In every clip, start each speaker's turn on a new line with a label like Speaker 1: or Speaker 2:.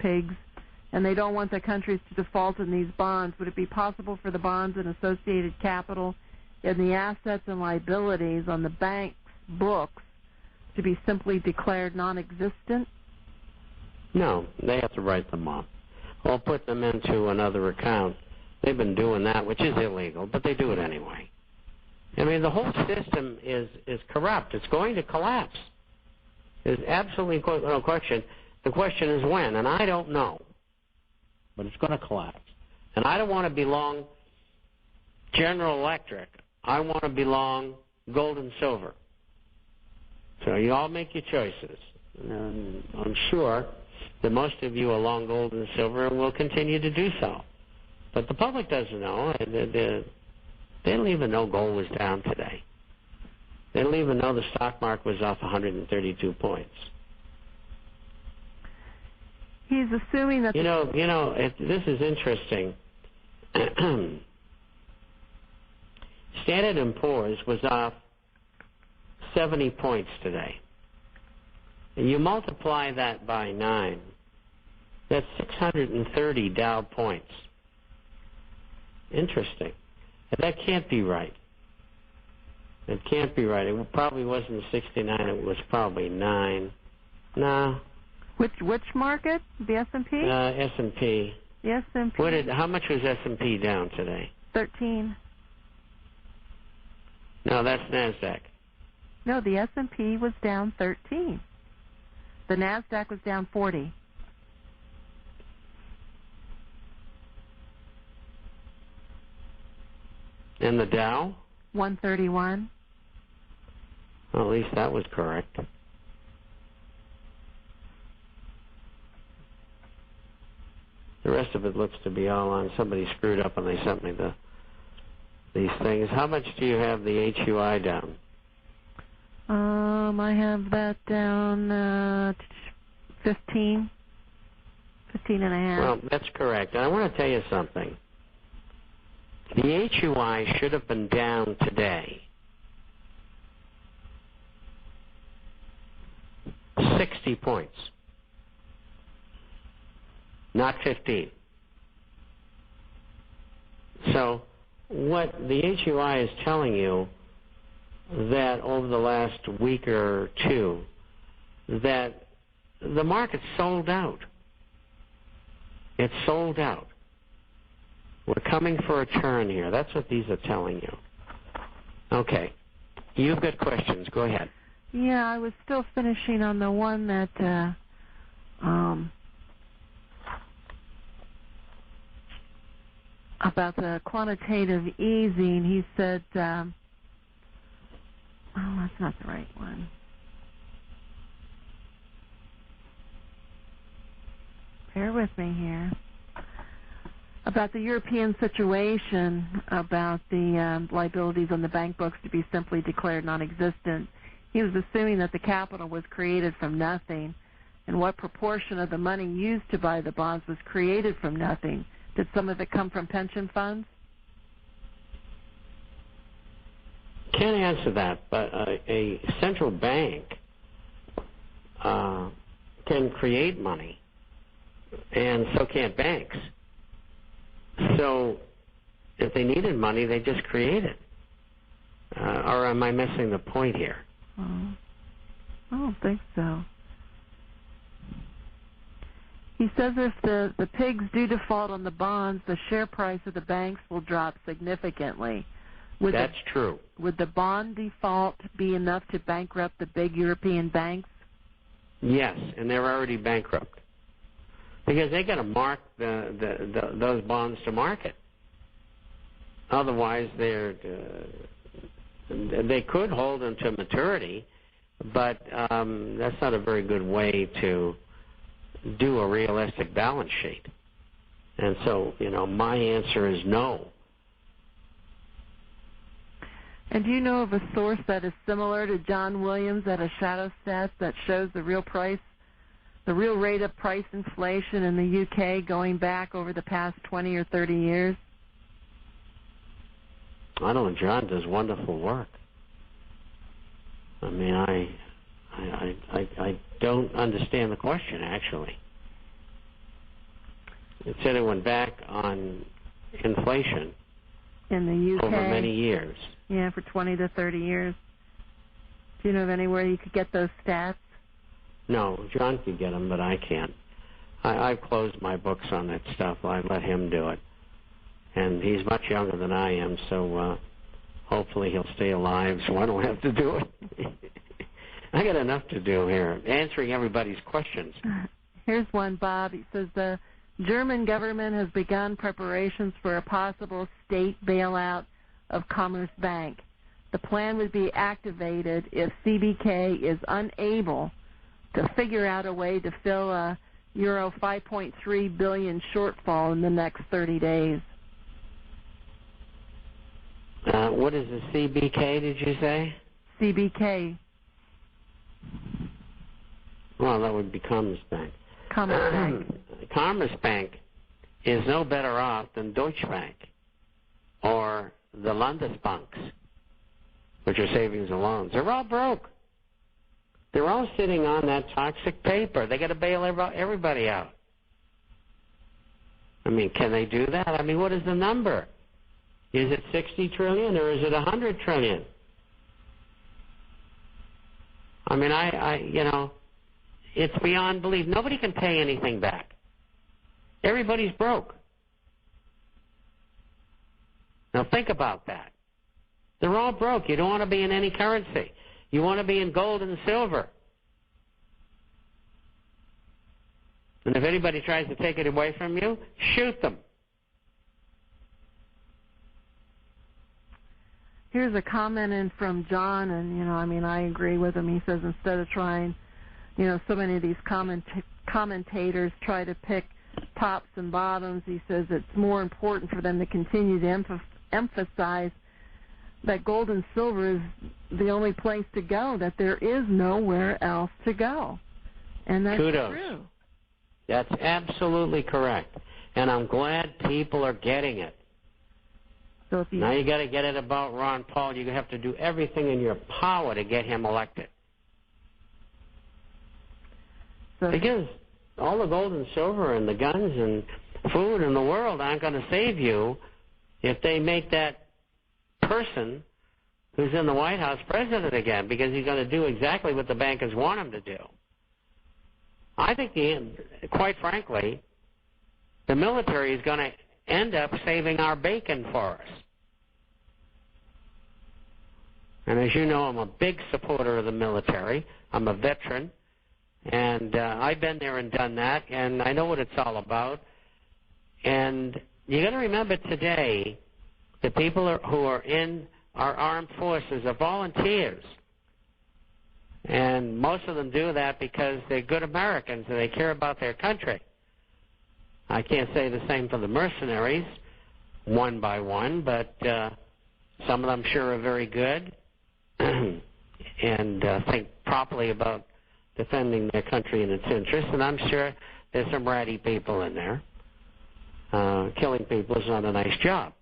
Speaker 1: pigs, and they don't want the countries to default in these bonds. Would it be possible for the bonds and associated capital and the assets and liabilities on the bank's books to be simply declared non-existent?
Speaker 2: No, they have to write them off or put them into another account. They've been doing that, which is illegal, but they do it anyway. I mean, the whole system is corrupt. It's going to collapse. There's absolutely no question. The question is when, and I don't know. But it's going to collapse. And I don't want to belong General Electric. I want to belong gold and silver. So you all make your choices. And I'm sure that most of you are long gold and silver and will continue to do so. But the public doesn't know. They don't even know gold was down today. They don't even know the stock market was off 132 points.
Speaker 1: He's assuming that...
Speaker 2: This is interesting. Standard & Poor's was off 70 points today. And you multiply that by 9, that's 630 Dow points. Interesting. That can't be right. It can't be right. It probably wasn't 69. It was probably 9. No.
Speaker 1: Which market? The S&P?
Speaker 2: S&P.
Speaker 1: The S&P.
Speaker 2: How much was S&P down today?
Speaker 1: 13.
Speaker 2: No, that's NASDAQ.
Speaker 1: No, the S&P was down 13. The NASDAQ was down 40.
Speaker 2: And the Dow?
Speaker 1: 131.
Speaker 2: Well, at least that was correct. The rest of it looks to be all on. Somebody screwed up and they sent me these things. How much do you have the HUI down?
Speaker 1: I have that down 15 and a half.
Speaker 2: Well, that's correct. And I want to tell you something. The HUI should have been down today 60 points, not 15. So what the HUI is telling you that over the last week or two, that the market's sold out. It's sold out. We're coming for a turn here. That's what these are telling you. Okay. You've got questions. Go ahead.
Speaker 1: Yeah, I was still finishing on the one that about the quantitative easing. He said, oh, that's not the right one. Bear with me here. About the European situation, about the liabilities on the bank books to be simply declared non-existent. He was assuming that the capital was created from nothing, and what proportion of the money used to buy the bonds was created from nothing. Did some of it come from pension funds?
Speaker 2: Can't answer that, but a central bank can create money, and so can't banks. So if they needed money, they just create it. Or am I missing the point here?
Speaker 1: I don't think so. He says if the pigs do default on the bonds, the share price of the banks will drop significantly.
Speaker 2: That's true.
Speaker 1: Would the bond default be enough to bankrupt the big European banks?
Speaker 2: Yes, and they're already bankrupt. Because they got to mark those bonds to market. Otherwise, they could hold them to maturity, but that's not a very good way to do a realistic balance sheet. And so, my answer is no.
Speaker 1: And do you know of a source that is similar to John Williams at a shadow stats that shows the real rate of price inflation in the UK going back over the past 20 or 30 years?
Speaker 2: I know John does wonderful work. I mean, I don't understand the question, actually. It said it went back on inflation
Speaker 1: in the UK
Speaker 2: over many years.
Speaker 1: Yeah, for 20 to 30 years. Do you know of anywhere you could get those stats?
Speaker 2: No, John could get them, but I can't. I've closed my books on that stuff. I let him do it. And he's much younger than I am, so hopefully he'll stay alive so I don't have to do it. I got enough to do here, answering everybody's questions.
Speaker 1: Here's one, Bob. He says the German government has begun preparations for a possible state bailout of Commerzbank. The plan would be activated if CBK is unable to figure out a way to fill a euro 5.3 billion shortfall in the next 30 days.
Speaker 2: What is the CBK, did you say?
Speaker 1: CBK.
Speaker 2: Well, that would be Commerzbank.
Speaker 1: Commerzbank.
Speaker 2: Commerzbank is no better off than Deutsche Bank or the Landesbanks, which are savings and loans. They're all broke. They're all sitting on that toxic paper. They got to bail everybody out. I mean, can they do that? I mean, what is the number? Is it 60 trillion or is it 100 trillion? I mean, it's beyond belief. Nobody can pay anything back. Everybody's broke. Now think about that. They're all broke. You don't want to be in any currency. You want to be in gold and silver. And if anybody tries to take it away from you, shoot them.
Speaker 1: Here's a comment in from John, and, I agree with him. He says instead of trying, so many of these commentators try to pick tops and bottoms, he says it's more important for them to continue to emphasize that gold and silver is the only place to go, that there is nowhere else to go. And that's
Speaker 2: Kudos.
Speaker 1: true.
Speaker 2: That's absolutely correct. And I'm glad people are getting it.
Speaker 1: So if
Speaker 2: now you got to get it about Ron Paul. You have to do everything in your power to get him elected. Because all the gold and silver and the guns and food in the world aren't going to save you if they make that person who's in the White House president again, because he's going to do exactly what the bankers want him to do. I think, quite frankly, the military is going to end up saving our bacon for us. And as you know, I'm a big supporter of the military. I'm a veteran, and I've been there and done that, and I know what it's all about. And you got to remember today, the people who are in our armed forces are volunteers. And most of them do that because they're good Americans and they care about their country. I can't say the same for the mercenaries, one by one, but some of them sure are very good and think properly about defending their country and its interests. And I'm sure there's some ratty people in there. Killing people is not a nice job.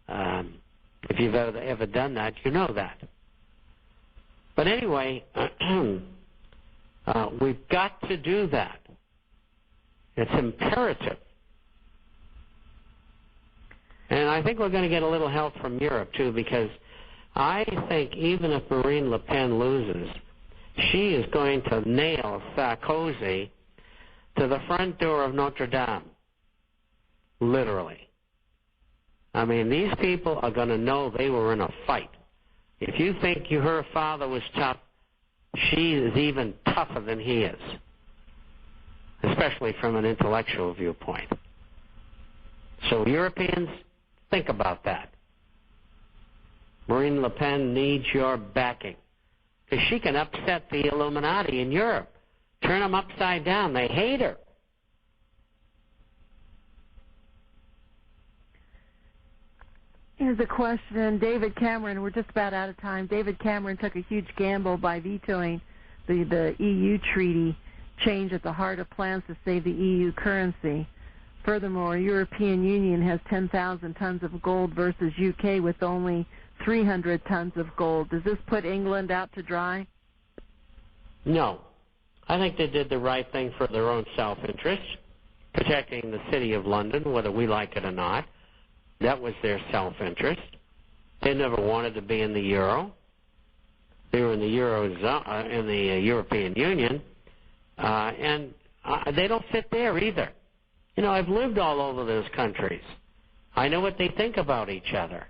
Speaker 2: If you've ever done that, you know that. But anyway, we've got to do that. It's imperative. And I think we're going to get a little help from Europe, too, because I think even if Marine Le Pen loses, she is going to nail Sarkozy to the front door of Notre Dame, literally. I mean, these people are going to know they were in a fight. If you think her father was tough, she is even tougher than he is, especially from an intellectual viewpoint. So Europeans, think about that. Marine Le Pen needs your backing, because she can upset the Illuminati in Europe, turn them upside down. They hate her.
Speaker 1: Here's a question. David Cameron, we're just about out of time. David Cameron took a huge gamble by vetoing the EU treaty change at the heart of plans to save the EU currency. Furthermore, European Union has 10,000 tons of gold versus UK with only 300 tons of gold. Does this put England out to dry?
Speaker 2: No. I think they did the right thing for their own self-interest, protecting the city of London, whether we like it or not. That was their self-interest. They never wanted to be in the euro. They were in the Eurozone, in the European Union, and they don't fit there either. You know, I've lived all over those countries. I know what they think about each other.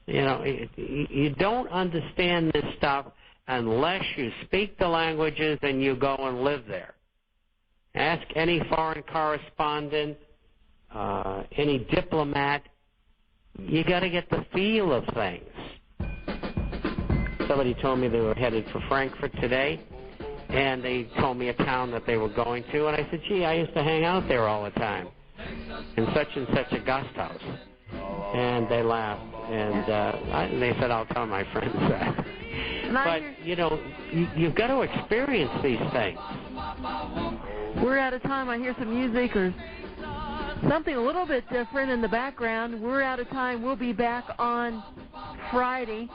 Speaker 2: You know, you don't understand this stuff unless you speak the languages and you go and live there. Ask any foreign correspondent, any diplomat. You got to get the feel of things. Somebody told me they were headed for Frankfurt today, and they told me a town that they were going to, and I said, gee, I used to hang out there all the time in such and such a guest house. And they laughed, and they said, I'll tell my friends that. But, you know, you've got to experience these things.
Speaker 1: We're out of time. I hear some music or something a little bit different in the background. We're out of time. We'll be back on Friday.